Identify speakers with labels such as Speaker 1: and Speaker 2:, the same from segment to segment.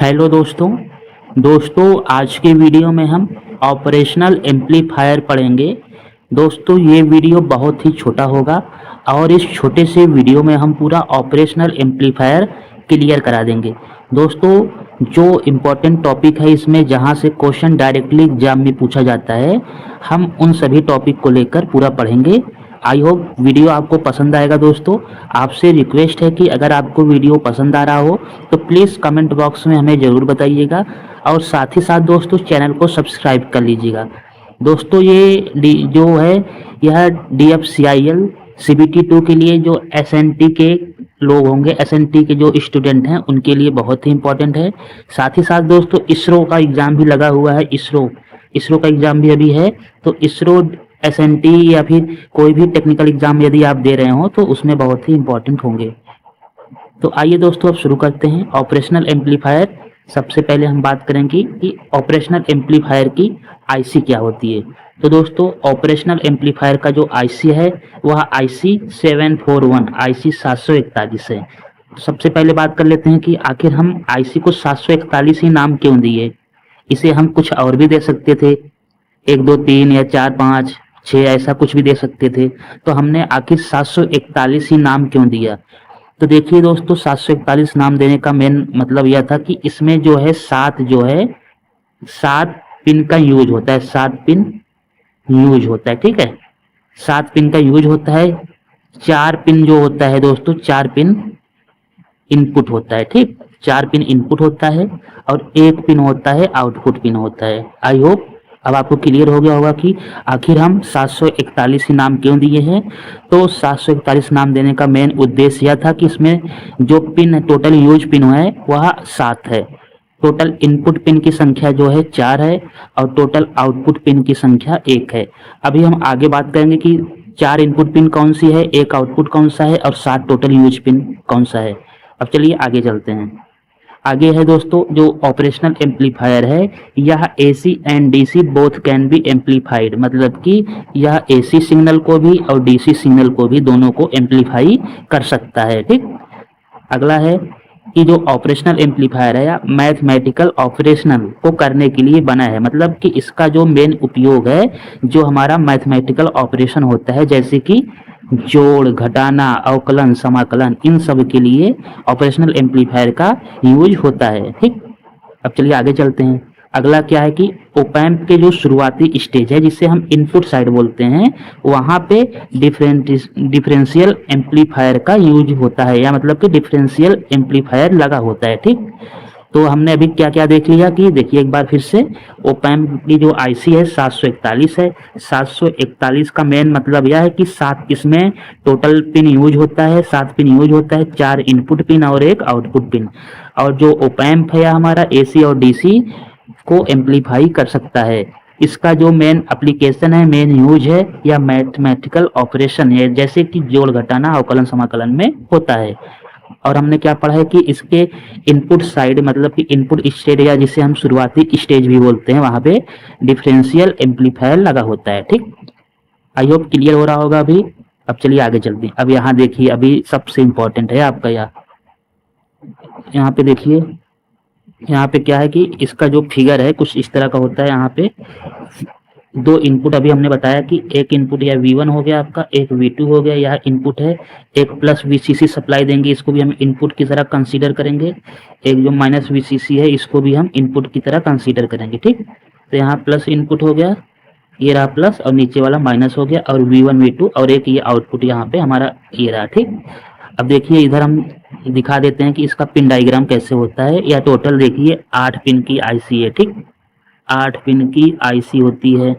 Speaker 1: Hello दोस्तों आज के वीडियो में हम ऑपरेशनल एम्पलीफायर पढ़ेंगे। दोस्तों ये वीडियो बहुत ही छोटा होगा और इस छोटे से वीडियो में हम पूरा ऑपरेशनल एम्पलीफायर क्लियर करा देंगे। दोस्तों जो इम्पोर्टेंट टॉपिक है इसमें, जहां से क्वेश्चन डायरेक्टली एग्जाम में पूछा जाता है, हम उन सभी टॉपिक को लेकर पूरा पढ़ेंगे। आई होप वीडियो आपको पसंद आएगा। दोस्तों आपसे रिक्वेस्ट है कि अगर आपको वीडियो पसंद आ रहा हो तो प्लीज़ कमेंट बॉक्स में हमें ज़रूर बताइएगा और साथ ही साथ दोस्तों चैनल को सब्सक्राइब कर लीजिएगा। दोस्तों ये जो है यह DFCIL CBT2 के लिए जो SNT के लोग होंगे, SNT के जो स्टूडेंट हैं उनके लिए बहुत ही इम्पोर्टेंट है। साथ ही साथ दोस्तों इसरो का एग्ज़ाम भी लगा हुआ है, इसरो का एग्ज़ाम भी अभी है, तो इसरो SNT या फिर कोई भी टेक्निकल एग्जाम यदि आप दे रहे हो तो उसमें बहुत ही इंपॉर्टेंट होंगे। तो आइए दोस्तों अब शुरू करते हैं। ऑपरेशनल एम्पलीफायर, सबसे पहले हम बात करेंगे कि ऑपरेशनल एम्पलीफायर की IC क्या होती है। तो दोस्तों ऑपरेशनल एम्पलीफायर का जो IC है वह IC 741 IC 741 है। तो सबसे पहले बात कर लेते हैं कि आखिर हम IC को 741 ही नाम क्यों दिए। इसे हम कुछ और भी दे सकते थे, 1 2 3 या 4 5 6 ऐसा कुछ भी दे सकते थे, तो हमने आखिर 741 ही नाम क्यों दिया। तो देखिए दोस्तों 741 नाम देने का मेन मतलब यह था कि इसमें जो है 7 पिन का यूज होता है, 7 पिन यूज होता है, ठीक है, 7 पिन का यूज होता है। 4 पिन जो होता है दोस्तों, 4 पिन इनपुट होता है, ठीक, 4 पिन इनपुट होता है और 1 पिन होता है आउटपुट पिन होता है। आई होप अब आपको क्लियर हो गया होगा कि आखिर हम 741 ही नाम क्यों दिए हैं। तो 741 नाम देने का मेन उद्देश्य यह था कि इसमें जो पिन टोटल यूज पिन है वह 7 है, टोटल इनपुट पिन की संख्या जो है 4 है और टोटल आउटपुट पिन की संख्या 1 है। अभी हम आगे बात करेंगे कि 4 इनपुट पिन कौन सी है, 1 आउटपुट कौन सा है और 7 टोटल यूज पिन कौन सा है। अब चलिए आगे चलते हैं। आगे है दोस्तों जो ऑपरेशनल एम्पलीफायर है, यह AC and DC both can be amplified, मतलब कि यह AC सिग्नल को भी और DC सिग्नल को भी दोनों को एम्पलीफाई कर सकता है, ठीक। अगला है कि जो ऑपरेशनल एम्पलीफायर है या मैथमेटिकल ऑपरेशनल को करने के लिए बना है, मतलब कि इसका जो मेन उपयोग है, जो हमारा मैथमेटिकल ऑपरेशन होता है जैसे कि जोड़, घटाना, अवकलन, समाकलन, इन सब के लिए ऑपरेशनल एम्पलीफायर का यूज होता है, ठीक। अब चलिए आगे चलते हैं। अगला क्या है कि ओपैम्प के जो शुरुआती स्टेज है जिसे हम इनपुट साइड बोलते हैं, वहां पे डिफरेंशियल एम्पलीफायर का यूज होता है, या मतलब कि डिफरेंशियल एम्पलीफायर लगा होता है, ठीक। तो हमने अभी क्या क्या देख लिया कि देखिए एक बार फिर से, ओपैम्प की जो IC है 741 है। 741 का मेन मतलब यह है कि 7 इसमें टोटल पिन यूज होता है, 7 पिन यूज होता है, 4 इनपुट पिन और 1 आउटपुट पिन। और जो ओपैम्प है हमारा AC और DC को एम्पलीफाई कर सकता है। इसका जो मेन एप्लीकेशन है, मेन यूज है, या मैथमेटिकल ऑपरेशन है, जैसे कि जोड़, घटाना, अवकलन, समाकलन में होता है। और हमने क्या पढ़ा है कि इसके इनपुट साइड, मतलब कि इनपुट स्टेज या जिसे हम शुरुआती स्टेज भी बोलते हैं, वहां पे डिफरेंशियल एम्पलीफायर लगा होता है, ठीक। आई होप क्लियर हो रहा होगा अभी। अब चलिए आगे चलते हैं। अब यहाँ देखिए, अभी सबसे इम्पोर्टेंट है आपका यहाँ पे देखिए, यहाँ पे क्या है कि इसका जो फिगर है कुछ इस तरह का होता है। यहाँ पे 2 इनपुट अभी हमने बताया कि एक इनपुट या V1 हो गया आपका, एक V2 हो गया, यह इनपुट है। एक प्लस VCC सप्लाई देंगे, इसको भी हम इनपुट की तरह कंसीडर करेंगे। एक जो माइनस VCC है इसको भी हम इनपुट की तरह कंसीडर करेंगे, ठीक। तो यहाँ प्लस इनपुट हो गया, ये रहा प्लस और नीचे वाला माइनस हो गया, और V1 V2 और एक ये आउटपुट यहाँ पे हमारा ये रहा, ठीक। अब देखिए इधर हम दिखा देते हैं कि इसका पिन डायग्राम कैसे होता है। या टोटल देखिए 8 पिन की IC है, ठीक, 8 पिन की IC होती है।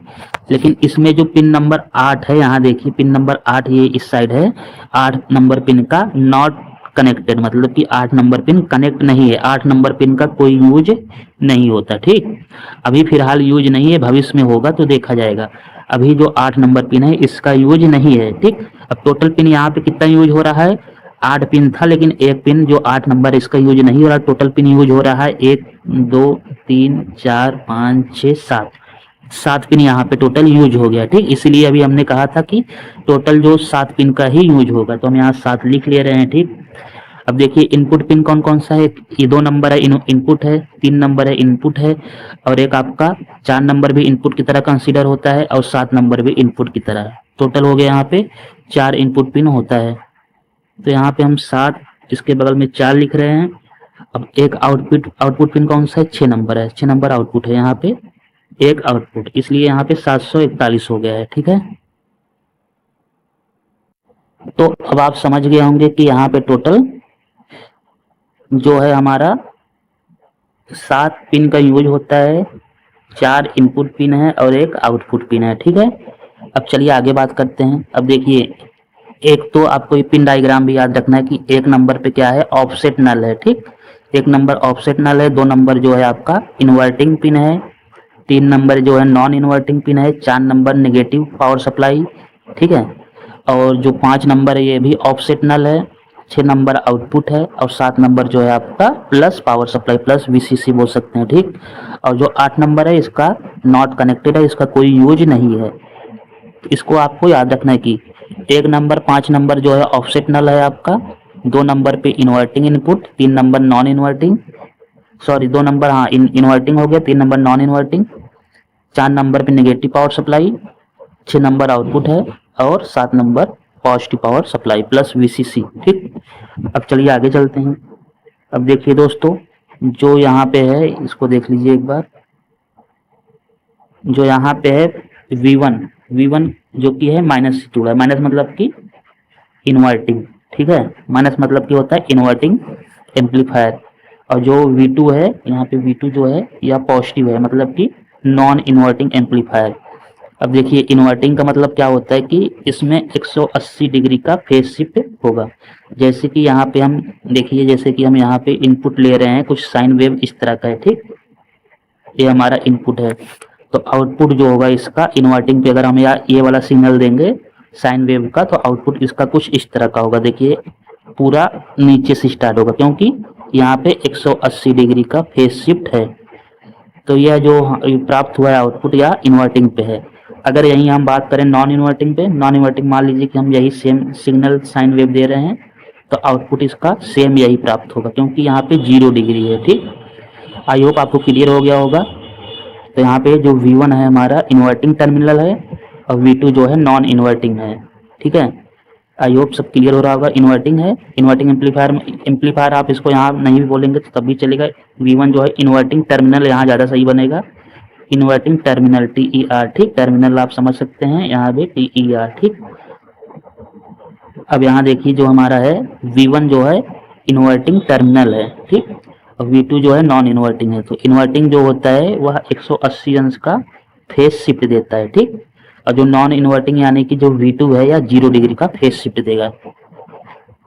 Speaker 1: लेकिन इसमें जो पिन नंबर 8 है, यहाँ देखिए पिन नंबर 8 ये इस साइड है, 8 नंबर पिन का नॉट कनेक्टेड, मतलब कि 8 नंबर पिन कनेक्ट नहीं है, 8 नंबर पिन का कोई यूज नहीं होता, ठीक। अभी फिलहाल यूज नहीं है, भविष्य में होगा तो देखा जाएगा। अभी जो 8 नंबर पिन है इसका यूज नहीं है, ठीक। अब टोटल पिन यहाँ पे कितना यूज हो रहा है, 8 पिन था, लेकिन एक पिन जो 8 नंबर इसका यूज नहीं हो रहा। टोटल पिन यूज हो रहा है 1 2 3 4 5 6 7 पिन यहाँ पे टोटल यूज हो गया, ठीक। इसलिए अभी हमने कहा था कि टोटल जो 7 पिन का ही यूज होगा, तो हम यहाँ 7 लिख ले रहे हैं, ठीक। अब देखिए इनपुट पिन कौन कौन सा है, ये 2 नंबर है इनपुट है, 3 नंबर है इनपुट है, और एक आपका 4 नंबर भी इनपुट की तरह कंसीडर होता है, और 7 नंबर भी इनपुट की तरह है। टोटल हो गया यहाँ पे 4 इनपुट पिन होता है। तो यहाँ पे हम 7, इसके बगल में 4 लिख रहे हैं। अब एक आउटपुट पिन कौन सा है, 6 नंबर है, 6 नंबर आउटपुट है यहाँ पे, एक आउटपुट, इसलिए यहाँ पे 741 हो गया है। ठीक है, तो अब आप समझ गए होंगे कि यहाँ पे टोटल जो है हमारा 7 पिन का यूज होता है, 4 इनपुट पिन है और एक आउटपुट पिन है। ठीक है, अब चलिए आगे बात करते हैं। अब देखिए, एक तो आपको ये पिन डायग्राम भी याद रखना है कि एक नंबर पे क्या है, ऑफसेट नल है। ठीक, एक नंबर ऑफसेट नल है, 2 नंबर जो है आपका इन्वर्टिंग पिन है, 3 नंबर जो है नॉन इन्वर्टिंग पिन है, 4 नंबर नेगेटिव पावर सप्लाई। ठीक है, और जो 5 नंबर है ये भी ऑफसेट नल है, 6 नंबर आउटपुट है, और 7 नंबर जो है आपका plus power supply, plus VCC बोल सकते हैं। ठीक, और जो 8 नंबर है इसका नॉट कनेक्टेड है, इसका कोई यूज नहीं है। इसको आपको याद रखना है कि एक नंबर 5 नंबर जो है ऑफसेट नल है आपका, 2 नंबर पे inverting input, 3 number non inverting, sorry 2 number हाँ इन्वर्टिंग हो गया, 3 नंबर नॉन इन्वर्टिंग, 4 नंबर पे negative power supply, 6 number output है, और 7 number positive power supply plus VCC. ठीक, अब चलिए आगे चलते हैं। अब देखिए दोस्तों, जो यहाँ पे है इसको देख लीजिए एक बार, जो यहाँ पे है V1 जो कि है माइनस से जुड़ा है, माइनस मतलब कि इन्वर्टिंग। ठीक है, माइनस मतलब कि होता है इन्वर्टिंग एम्पलीफायर, और जो V2 है यहाँ पे V2 जो है यह पॉजिटिव है, मतलब कि नॉन इन्वर्टिंग एम्पलीफायर। अब देखिए इन्वर्टिंग का मतलब क्या होता है कि इसमें 180 डिग्री का फेज शिफ्ट होगा। जैसे कि यहाँ पे हम देखिए, जैसे कि हम यहाँ पे इनपुट ले रहे हैं, कुछ साइन वेव इस तरह का है। ठीक, ये हमारा इनपुट है, तो आउटपुट जो होगा इसका इन्वर्टिंग पे अगर हम ये वाला सिग्नल देंगे साइन वेव का, तो आउटपुट इसका कुछ इस तरह का होगा। देखिए पूरा नीचे से स्टार्ट होगा, क्योंकि यहाँ पे 180 डिग्री का फेज शिफ्ट है। तो यह जो प्राप्त हुआ है आउटपुट या इन्वर्टिंग पे है। अगर यही हम बात करें नॉन इन्वर्टिंग पे, नॉन इन्वर्टिंग मान लीजिए कि हम यही सेम सिग्नल साइन वेव दे रहे हैं, तो आउटपुट इसका सेम यही प्राप्त होगा, क्योंकि यहाँ पे 0 डिग्री है। ठीक, आई होप आपको क्लियर हो गया होगा। तो यहाँ पे जो V1 है हमारा इन्वर्टिंग टर्मिनल है, और V2 जो है नॉन इन्वर्टिंग है। ठीक है, आई होप सब क्लियर हो रहा होगा। इन्वर्टिंग है, इन्वर्टिंग एम्पलीफायर आप इसको यहाँ नहीं भी बोलेंगे तो तब भी चलेगा। V1 जो है इन्वर्टिंग टर्मिनल, यहाँ ज़्यादा सही बनेगा, इन्वर्टिंग टर्मिनल TER। ठीक, टर्मिनल आप समझ सकते हैं, यहाँ पे TER। ठीक, अब यहाँ देखिए जो हमारा है V1 जो है इन्वर्टिंग टर्मिनल है। ठीक, और V2 जो है नॉन इन्वर्टिंग है। तो इन्वर्टिंग जो होता है वह 180 अंश का फेज शिफ्ट देता है। ठीक, और जो नॉन इन्वर्टिंग यानी कि जो V2 है या 0 डिग्री का फेज शिफ्ट देगा।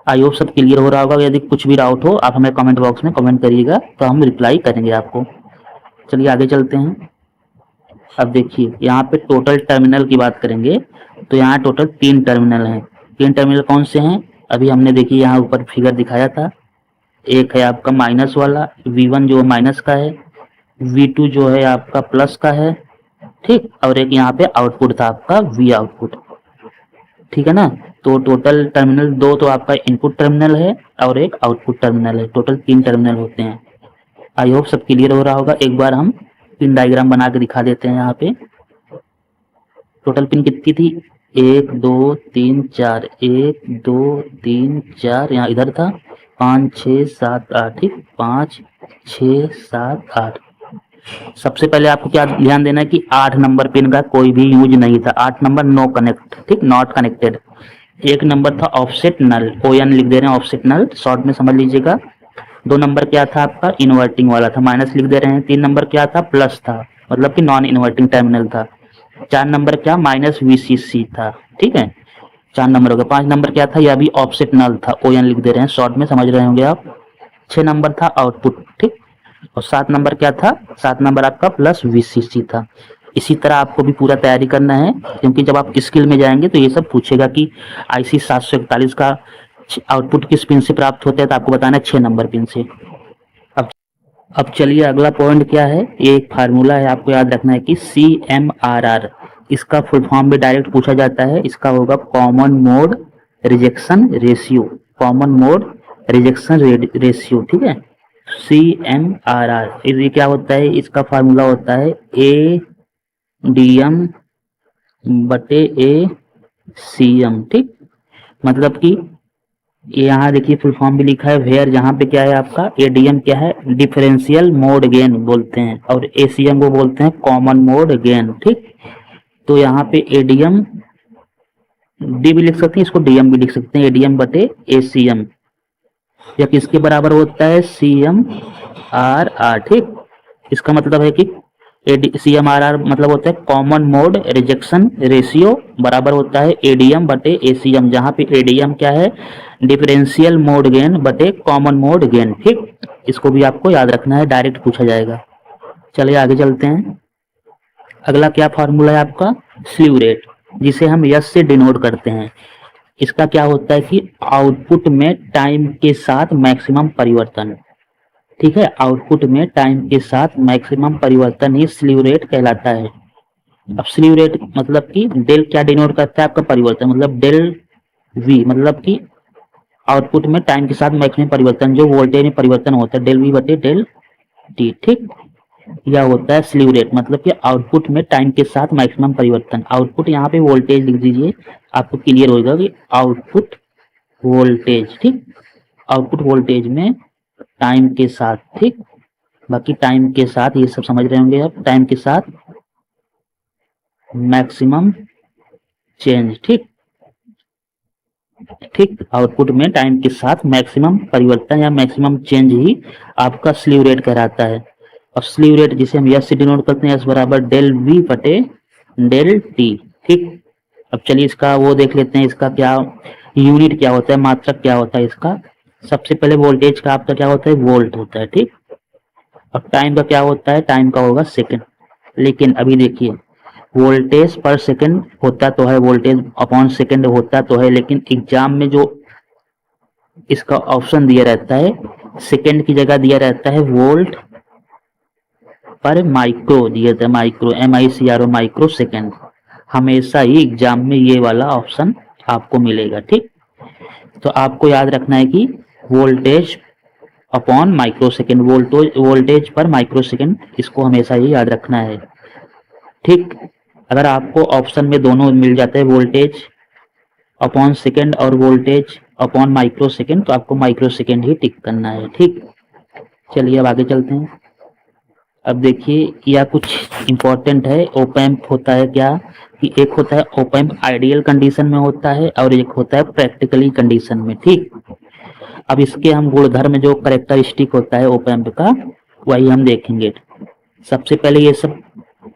Speaker 1: आई होप सब क्लियर हो रहा होगा। यदि कुछ भी डाउट हो आप हमें कमेंट बॉक्स में कमेंट करिएगा, तो हम रिप्लाई करेंगे आपको। चलिए आगे चलते हैं। अब देखिए यहाँ पे टोटल टर्मिनल की बात करेंगे, तो यहाँ टोटल 3 टर्मिनल हैं। 3 टर्मिनल कौन से हैं, अभी हमने देखिए यहाँ ऊपर फिगर दिखाया था। एक है आपका माइनस वाला V1 जो माइनस का है, V2 जो है आपका प्लस का है। ठीक, और एक यहाँ पे आउटपुट था आपका V आउटपुट। ठीक है ना, तो टोटल टर्मिनल 2 तो आपका इनपुट टर्मिनल है और एक आउटपुट टर्मिनल है। टोटल 3 टर्मिनल होते हैं। आई होप सब क्लियर हो रहा होगा। एक बार हम पिन डायग्राम बना के दिखा देते हैं। यहाँ पे टोटल पिन कितनी थी, 1 2 3 4, 1 2 3 4, यहाँ इधर था 5 6 7 8। ठीक, 5 6 7 8। सबसे पहले आपको क्या ध्यान देना है कि 8 नंबर पिन का कोई भी यूज नहीं था। 8 नंबर नो कनेक्ट, ठीक, नॉट कनेक्टेड। 1 नंबर था ऑफसेट नल, ON लिख दे रहे हैं, ऑफसेट नल शॉर्ट में समझ लीजिएगा। 2 नंबर क्या था आपका, इन्वर्टिंग वाला था, माइनस लिख दे रहे हैं। 3 नंबर क्या था, प्लस था, मतलब कि नॉन इन्वर्टिंग टर्मिनल था। 4 नंबर क्या, माइनस VCC था। ठीक है, 4 नंबर हो गया। 5 नंबर क्या था, यह भी ऑफसेट नल था, ON लिख दे रहे हैं, शॉर्ट में समझ रहे होंगे आप। 6 नंबर था आउटपुट। ठीक, और 7 नंबर क्या था, 7 नंबर आपका प्लस VCC था। इसी तरह आपको भी पूरा तैयारी करना है, क्योंकि जब आप स्किल में जाएंगे तो ये सब पूछेगा कि IC 741 का आउटपुट किस पिन से प्राप्त होता है, तो आपको बताना है 6 नंबर पिन से। अब चलिए अगला पॉइंट क्या है, ये एक फार्मूला है, आपको याद रखना है कि CMRR, इसका फुल फॉर्म भी डायरेक्ट पूछा जाता है। इसका होगा common mode rejection ratio. Common mode rejection ratio, ठीक है, CMRR। ये क्या होता है, इसका फार्मूला होता है ADM बटे ACM, ठीक। मतलब कि यहाँ देखिए फुल फॉर्म भी लिखा है वेयर, जहाँ पे क्या है आपका ADM क्या है, डिफरेंशियल मोड गेन बोलते हैं, और ACM को बोलते हैं कॉमन मोड गेन, ठीक। तो यहाँ पे ADM डी भी लिख सकते हैं, इसको DM भी लिख सकते हैं, ADM बटे ACM, या किसके बराबर होता है, CMRR, ठीक। इसका मतलब है कि CMRR मतलब होता है कॉमन मोड रिजेक्शन रेशियो, बराबर होता है ADM बटे ACM, जहाँ पे ADM क्या है, डिफरेंशियल मोड गेन बटे कॉमन मोड गेन, ठीक। इसको भी आपको याद रखना है, डायरेक्ट पूछा जाएगा। चलिए आगे चलते हैं। अगला क्या फार्मूला है आपका, स्लीव रेट, जिसे हम यस से डिनोट करते हैं। इसका क्या होता है कि आउटपुट में टाइम के साथ मैक्सिमम परिवर्तन, ठीक है, आउटपुट में टाइम के साथ मैक्सिमम परिवर्तन ही स्लीव रेट कहलाता है। अब स्लीव रेट मतलब कि डेल क्या डिनोट करता है आपका, परिवर्तन, मतलब डेल वी, मतलब कि आउटपुट में टाइम के साथ मैक्सिमम परिवर्तन जो वोल्टेज में परिवर्तन होता है, डेल वी बटे डेल टी, ठीक। यह होता है स्लीव रेट, मतलब कि आउटपुट में टाइम के साथ मैक्सिमम परिवर्तन। आउटपुट यहाँ पे वोल्टेज लिख दीजिए, आपको क्लियर होगा कि आउटपुट वोल्टेज, ठीक, आउटपुट वोल्टेज में टाइम के साथ, ठीक। बाकी टाइम के साथ ये सब समझ रहे होंगे आप, टाइम के साथ मैक्सिमम चेंज, ठीक, ठीक। आउटपुट में टाइम के साथ मैक्सिमम परिवर्तन या मैक्सिमम चेंज ही आपका स्लीव रेट कहलाता है। और स्लीव रेट जिसे हम यस से डिनोट करते हैं, एस बराबर डेल वी बटे डेल टी, ठीक। अब चलिए इसका वो देख लेते हैं, इसका क्या यूनिट क्या होता है, मात्रक क्या होता है इसका। सबसे पहले वोल्टेज का आपका क्या होता है, वोल्ट होता है, ठीक। अब टाइम का क्या होता है, टाइम का होगा सेकंड। लेकिन अभी देखिए वोल्टेज पर सेकंड होता तो है, वोल्टेज अपॉन सेकंड होता तो है, लेकिन एग्जाम में जो इसका ऑप्शन दिया रहता है, सेकंड की जगह दिया रहता है वोल्ट पर माइक्रो, दिया था माइक्रो, MICRO, माइक्रो सेकंड। हमेशा ही एग्जाम में ये वाला ऑप्शन आपको मिलेगा, ठीक। तो आपको याद रखना है कि voltage upon micro second, voltage पर माइक्रो सेकेंड, इसको हमेशा ही याद रखना है, ठीक। अगर आपको ऑप्शन में दोनों मिल जाते हैं, वोल्टेज अपॉन सेकेंड और वोल्टेज अपॉन माइक्रो सेकेंड, तो आपको माइक्रो सेकेंड ही टिक करना है, ठीक। चलिए अब आगे चलते हैं। अब देखिए यह कुछ इंपॉर्टेंट है। ओप एम्प होता है क्या, कि एक होता है ओप एम्प आइडियल कंडीशन में होता है और एक होता है प्रैक्टिकली कंडीशन में, ठीक। अब इसके हम गुणधर्म जो करेक्टरिस्टिक होता है ओप एम्प का, वही हम देखेंगे। सबसे पहले ये सब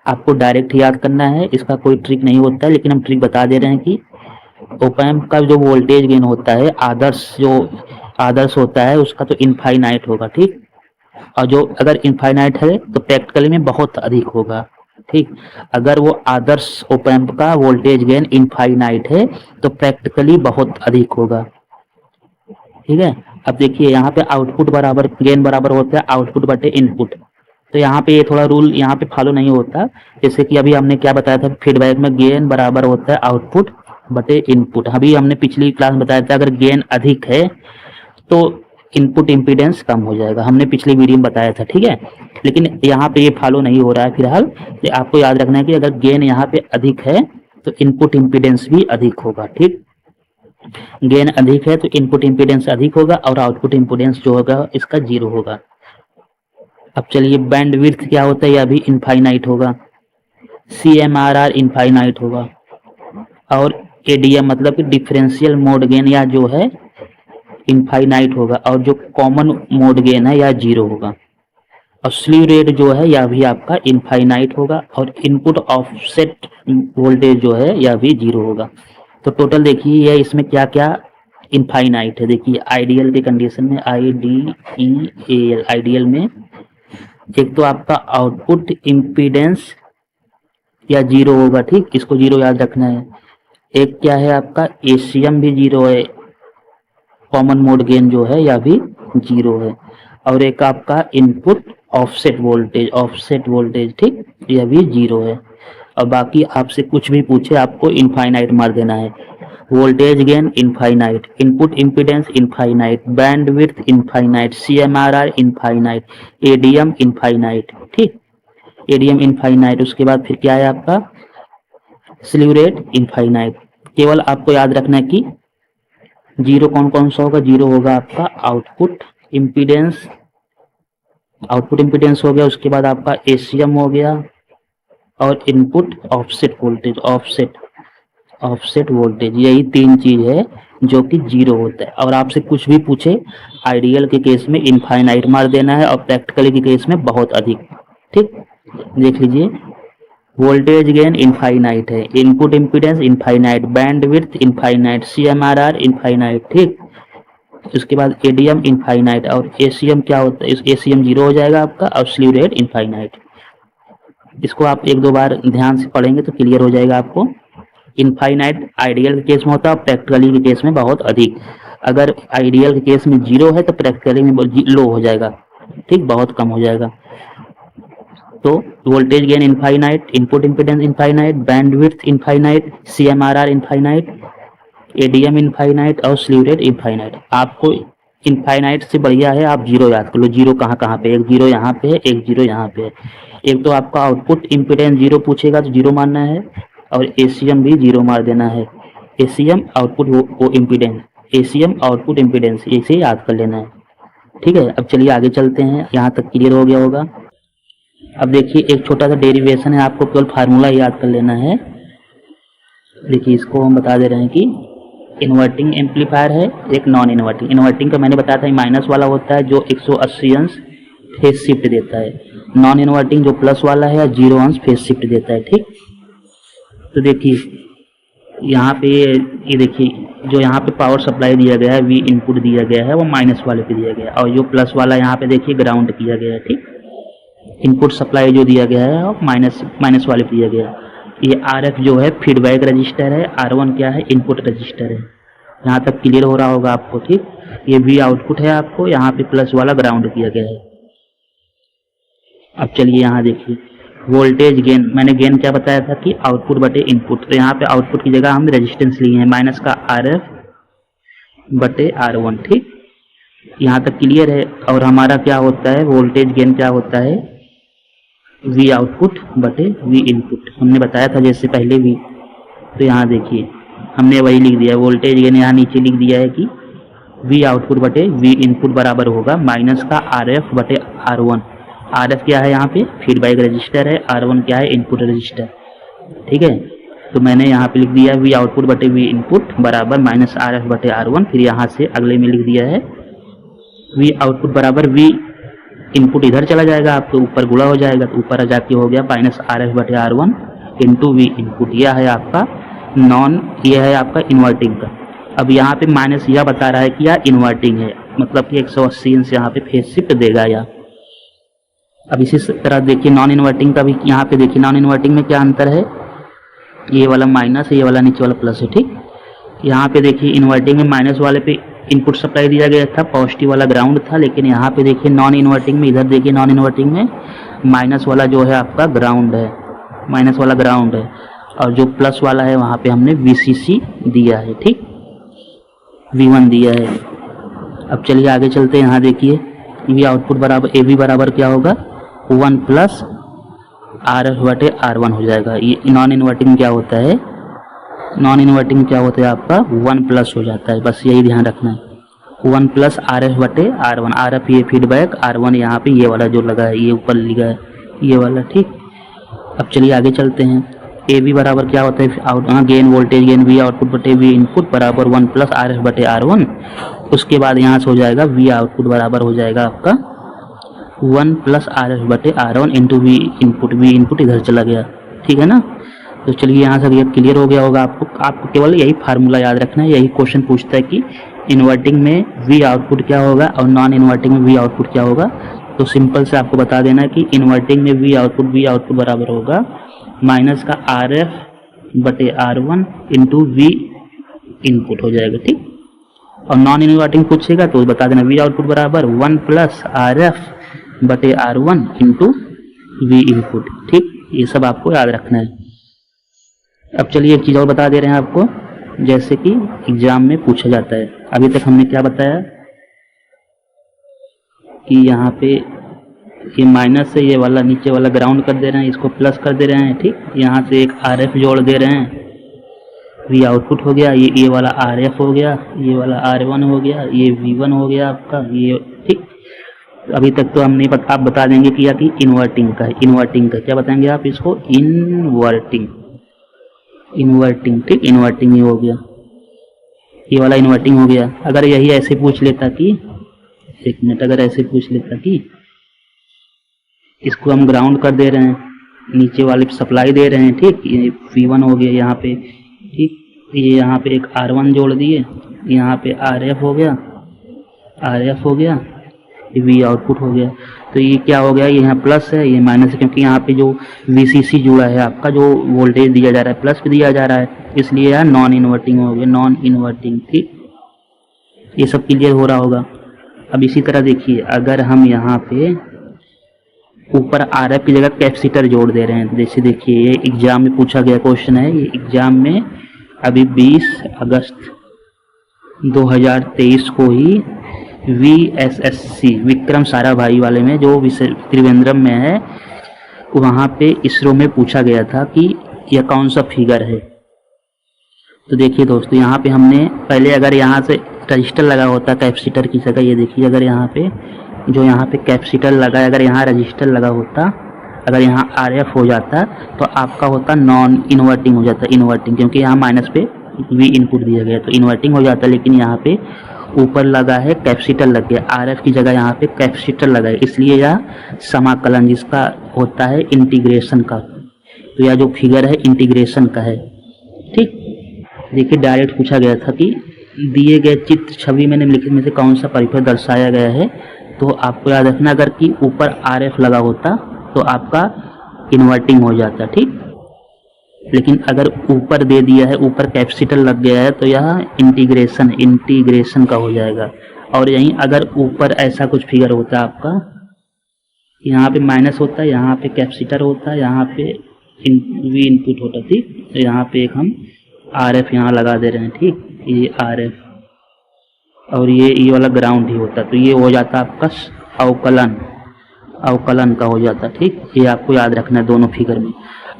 Speaker 1: आपको डायरेक्ट याद करना है, इसका कोई ट्रिक नहीं होता है, लेकिन हम ट्रिक बता दे रहे हैं कि ओप एम्प का जो वोल्टेज गेन होता है, आदर्श होता है उसका तो इनफाइनाइट होगा, ठीक। और जो अगर इनफाइनाइट है तो प्रैक्टिकली में बहुत अधिक होगा, ठीक। अगर वो आदर्श ओप एम्प का वोल्टेज गेन इनफाइनाइट है तो प्रैक्टिकली बहुत अधिक होगा, ठीक है। अब देखिए यहाँ पे आउटपुट बराबर गेन बराबर होता है आउटपुट बटे इनपुट। तो यहाँ पे ये थोड़ा रूल यहाँ पे फॉलो नहीं होता, जैसे कि अभी हमने क्या बताया था फीडबैक में, गेन बराबर होता है आउटपुट बटे इनपुट। अभी हमने पिछली क्लास में बताया था अगर गेन अधिक है तो इनपुट इम्पीडेंस कम हो जाएगा, हमने पिछली वीडियो में बताया था, ठीक है। लेकिन यहाँ पे ये फॉलो नहीं हो रहा है फिलहाल। तो आपको याद रखना है कि अगर गेन यहाँ पे अधिक है तो इनपुट इम्पीडेंस भी अधिक होगा, ठीक। गेन अधिक है तो इनपुट इम्पीडेंस अधिक होगा और आउटपुट इम्पीडेंस जो होगा इसका 0 होगा। अब चलिए बैंडविड्थ क्या होता है, यह भी इनफाइनाइट होगा, CMRR इनफाइनाइट होगा, और ADM मतलब कि डिफरेंशियल मोड गेन या जो है इनफाइनाइट होगा, और जो कॉमन मोड गेन है यह 0 होगा। और स्लीव रेट जो है यह भी आपका इनफाइनाइट होगा, और इनपुट ऑफसेट वोल्टेज जो है यह भी 0 होगा। तो टोटल देखिए यह इसमें क्या क्या इनफाइनाइट है। देखिए आइडियल के कंडीशन में, IDEAL आइडियल में एक तो आपका आउटपुट इम्पीडेंस या 0 होगा, ठीक, इसको 0 याद रखना है। एक क्या है आपका ACM भी 0 है, कॉमन मोड गेन जो है यह भी 0 है। और एक आपका इनपुट ऑफसेट वोल्टेज, ठीक, यह भी 0 है। और बाकी आपसे कुछ भी पूछे आपको इनफाइनाइट मार देना है। Voltage gain infinite, input impedance infinite, bandwidth infinite, CMRR infinite, ADM infinite. ठीक, एडीएम इनफाइनाइट। उसके बाद फिर क्या है आपका स्लीव रेट इनफाइनाइट। केवल आपको याद रखना है कि जीरो कौन कौन सा होगा। जीरो होगा आपका आउटपुट इम्पीडेंस, आउटपुट इम्पीडेंस हो गया। उसके बाद आपका ACM हो गया और input offset voltage, offset voltage, यही तीन चीज है जो कि जीरो होता है। और आपसे कुछ भी पूछे, आइडियल के केस में इनफाइनाइट मार देना है और प्रैक्टिकली के केस में बहुत अधिक। ठीक, देख लीजिए, वोल्टेज गेन इनफाइनाइट है, input impedance infinite, bandwidth infinite, CMRR infinite. ठीक, उसके बाद एडीएम इनफाइनाइट और ACM क्या होता है, ACM जीरो हो जाएगा आपका और स्लीव रेट इनफाइनाइट। इसको आप एक दो बार ध्यान से पढ़ेंगे तो क्लियर हो जाएगा आपको। इनफाइनाइट आइडियल के केस में होता है, प्रैक्टिकली के केस में बहुत अधिक। अगर आइडियल के केस में जीरो है तो प्रैक्टिकली में लो हो जाएगा। ठीक, बहुत कम हो जाएगा। तो voltage gain infinite, input impedance infinite, bandwidth infinite, CMRR infinite, ADM infinite और स्लीव रेट इनफाइनाइट। आपको इनफाइनाइट से बढ़िया है आप जीरो याद कर लो। जीरो कहाँ कहाँ पे, एक जीरो यहाँ पे है, एक जीरो यहाँ पे है। एक तो आपका आउटपुट इम्पीडेंस जीरो पूछेगा तो जीरो मारना है और ACM भी जीरो मार देना है। ACM आउटपुट वो इम्पीडेंस, ACM आउटपुट इम्पीडेंस, इसे याद कर लेना है। ठीक है, अब चलिए आगे चलते हैं। यहाँ तक क्लियर हो गया होगा। अब देखिए एक छोटा सा डेरिवेशन है, आपको केवल फार्मूला याद कर लेना है। देखिए इसको हम बता दे रहे हैं कि इन्वर्टिंग एम्पलीफायर है, एक नॉन इन्वर्टिंग। इन्वर्टिंग का मैंने बताया था माइनस वाला होता है जो 180 अंश फेज शिफ्ट देता है। नॉन इन्वर्टिंग जो प्लस वाला है 0 अंश फेज शिफ्ट देता है। ठीक, तो देखिए यहाँ पे ये देखिए जो यहाँ पे पावर सप्लाई दिया गया है, V इनपुट दिया गया है, वो माइनस वाले पे दिया गया है और जो प्लस वाला यहाँ पे देखिए ग्राउंड किया गया है। ठीक, इनपुट सप्लाई जो दिया गया है और माइनस वाले पे दिया गया है। ये RF जो है फीडबैक रजिस्टर है, R1 क्या है इनपुट रजिस्टर है। यहाँ तक क्लियर हो रहा होगा आपको। ठीक, ये V आउटपुट है, आपको यहाँ पे प्लस वाला ग्राउंड किया गया है। अब चलिए यहाँ देखिए वोल्टेज गेन, मैंने गेन क्या बताया था कि आउटपुट बटे इनपुट। तो यहाँ पे आउटपुट की जगह हम रेजिस्टेंस लिए हैं माइनस का RF बटे R1। ठीक, यहाँ तक क्लियर है। और हमारा क्या होता है वोल्टेज गेन क्या होता है V आउटपुट बटे V इनपुट, हमने बताया था जैसे पहले भी। तो यहाँ देखिए हमने वही लिख दिया, वोल्टेज गेन यहाँ नीचे लिख दिया है कि V आउटपुट बटे V इनपुट बराबर होगा माइनस का RF बटे R1। RF क्या है यहाँ पे फीडबैक रजिस्टर है, R1 क्या है इनपुट रजिस्टर। ठीक है, तो मैंने यहाँ पे लिख दिया V आउटपुट बटे V इनपुट बराबर माइनस RF बटे R1। फिर यहाँ से अगले में लिख दिया है V आउटपुट बराबर V इनपुट इधर चला जाएगा, आपके ऊपर गुणा हो जाएगा तो ऊपर आ जाके हो गया माइनस RF बटे R1 इंटू V इनपुट। यह है आपका यह है आपका इन्वर्टिंग का। अब यहाँ पे माइनस यह बता रहा है कि यह इन्वर्टिंग है, मतलब कि 180 अंश यहाँ पे फेज शिफ्ट देगा या। अब इसी तरह देखिए नॉन इन्वर्टिंग का भी, यहाँ पे देखिए नॉन इन्वर्टिंग में क्या अंतर है, ये वाला माइनस है, ये वाला नीचे वाला प्लस है। ठीक, यहाँ पे देखिए इन्वर्टिंग में माइनस वाले पे इनपुट सप्लाई दिया गया था, पॉजिटिव वाला ग्राउंड था। लेकिन यहाँ पे देखिए नॉन इन्वर्टिंग में, इधर देखिए नॉन इन्वर्टिंग में माइनस वाला जो है आपका ग्राउंड है, माइनस वाला ग्राउंड है और जो प्लस वाला है वहाँ पे हमने VCC दिया है। ठीक, V1 दिया है। अब चलिए आगे चलते हैं। यहाँ देखिए V आउटपुट बराबर AV बराबर क्या होगा 1 प्लस RF बटे R1 हो जाएगा। ये नॉन इन्वर्टिंग क्या होता है, नॉन इन्वर्टिंग क्या होता है आपका 1 प्लस हो जाता है, बस यही ध्यान रखना है। 1 प्लस RF बटे R1, RF ये फीडबैक, R1 यहाँ पे ये वाला जो लगा है, ये ऊपर लिखा है ये वाला। ठीक, अब चलिए आगे चलते हैं। AV बराबर क्या होता है gain, voltage gain V output बटे V इनपुट बराबर 1 प्लस RF बटे R1। उसके बाद यहाँ से हो जाएगा V आउटपुट बराबर हो जाएगा आपका 1 प्लस RF बटे R1 into V input. V input इधर चला गया। ठीक है ना, तो चलिए यहाँ से ये क्लियर हो गया होगा आपको केवल यही फार्मूला याद रखना है। यही क्वेश्चन पूछता है कि इन्वर्टिंग में V आउटपुट क्या होगा और नॉन इन्वर्टिंग में V आउटपुट क्या होगा। तो सिंपल से आपको बता देना है कि इन्वर्टिंग में V आउटपुट बराबर होगा माइनस का RF बटे R1 इंटू V इनपुट हो जाएगा। ठीक, और नॉन इन्वर्टिंग पूछेगा तो बता देना V आउटपुट बराबर 1 प्लस RF बटे R1 इंटू V इनपुट। ठीक, ये सब आपको याद रखना है। अब चलिए एक चीज़ और बता दे रहे हैं आपको, जैसे कि एग्जाम में पूछा जाता है। अभी तक हमने क्या बताया कि यहाँ पे ये माइनस है, ये वाला नीचे वाला ग्राउंड कर दे रहे हैं, इसको प्लस कर दे रहे हैं, ठीक। यहाँ से एक RF जोड़ दे रहे हैं, V आउटपुट हो गया, ये वाला RF हो गया, ये वाला R1 हो गया, ये V1 हो गया आपका, ये ठीक। अभी तक तो हम नहीं आप बता देंगे कि या कि इन्वर्टिंग का है, इन्वर्टिंग का क्या बताएंगे आप इसको, इन्वर्टिंग, इन्वर्टिंग, ठीक। इन्वर्टिंग ये हो गया, ये वाला इन्वर्टिंग हो गया। अगर यही ऐसे पूछ लेता कि, एक मिनट, अगर ऐसे पूछ लेता कि इसको हम ग्राउंड कर दे रहे हैं, नीचे वाले पे सप्लाई दे रहे हैं, ठीक। ये V1 हो गया यहाँ पे, ठीक। ये यहाँ पे एक R1 जोड़ दिए, यहाँ पे RF हो गया, RF हो गया, ये V आउटपुट हो गया। तो ये क्या हो गया, ये यहाँ प्लस है, ये माइनस है, क्योंकि यहाँ पे जो VCC जुड़ा है आपका, जो वोल्टेज दिया जा रहा है प्लस भी दिया जा रहा है, इसलिए यहाँ नॉन इन्वर्टिंग हो गया, नॉन इन्वर्टिंग, ठीक। ये सब क्लियर हो रहा होगा। अब इसी तरह देखिए, अगर हम यहाँ पे ऊपर RF की जगह कैपेसिटर जोड़ दे रहे हैं, जैसे देखिए ये एग्जाम में पूछा गया क्वेश्चन है, ये एग्जाम में अभी 20 अगस्त 2023 को ही VSSC विक्रम साराभाई वाले में, जो त्रिवेंद्रम में है, वहाँ पे इसरो में पूछा गया था कि यह कौन सा फिगर है। तो देखिए दोस्तों, यहाँ पे हमने पहले अगर यहाँ से रजिस्टर लगा होता कैपेसिटर की जगह, ये देखिए अगर यहाँ पे जो यहाँ पे कैपेसिटर लगा है, अगर यहाँ रजिस्टर लगा होता, अगर यहाँ RF हो जाता तो आपका होता नॉन इन्वर्टिंग हो जाता, इन्वर्टिंग, क्योंकि यहाँ माइनस पे V इनपुट दिया गया तो इन्वर्टिंग हो जाता। लेकिन यहाँ पे ऊपर लगा है कैपेसिटर लग गया, RF की जगह यहाँ पे कैपेसिटर लगा है, इसलिए यह समाकलन जिसका होता है इंटीग्रेशन का, तो यह जो फिगर है इंटीग्रेशन का है, ठीक। देखिए डायरेक्ट पूछा गया था कि दिए गए चित्र छवि में निम्नलिखित में से कौन सा परिपथ दर्शाया गया है। तो आपको याद रखना, अगर कि ऊपर RF लगा होता तो आपका इन्वर्टिंग हो जाता, ठीक। लेकिन अगर ऊपर दे दिया है, ऊपर कैपेसिटर लग गया है, तो यह इंटीग्रेशन का हो जाएगा। और यहीं अगर ऊपर ऐसा कुछ फिगर होता है आपका, यहाँ पे माइनस होता है, यहाँ पे कैपेसिटर होता है, यहाँ पे V इनपुट होता, ठीक। तो यहाँ पे एक हम RF यहाँ लगा दे रहे हैं, ठीक। ये RF और ये वाला ग्राउंड ही होता, तो ये हो जाता आपका अवकलन का हो जाता, ठीक। ये आपको याद रखना है दोनों फिगर में।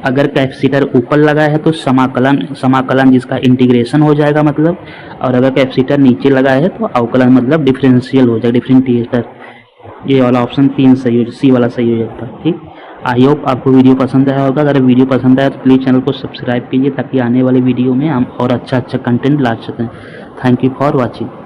Speaker 1: अगर कैपेसिटर ऊपर लगा है तो समाकलन जिसका इंटीग्रेशन हो जाएगा मतलब, और अगर कैपेसिटर नीचे लगा है तो अवकलन मतलब डिफरेंशियल हो जाएगा, डिफरेंशिएटर। ये वाला ऑप्शन 3 सही हो, C वाला सही हो जाता है, ठीक। आई होप आपको वीडियो पसंद आया होगा। अगर वीडियो पसंद आया तो प्लीज़ चैनल को सब्सक्राइब कीजिए, ताकि आने वाले वीडियो में हम और अच्छा कंटेंट ला सकें। Thank you for watching.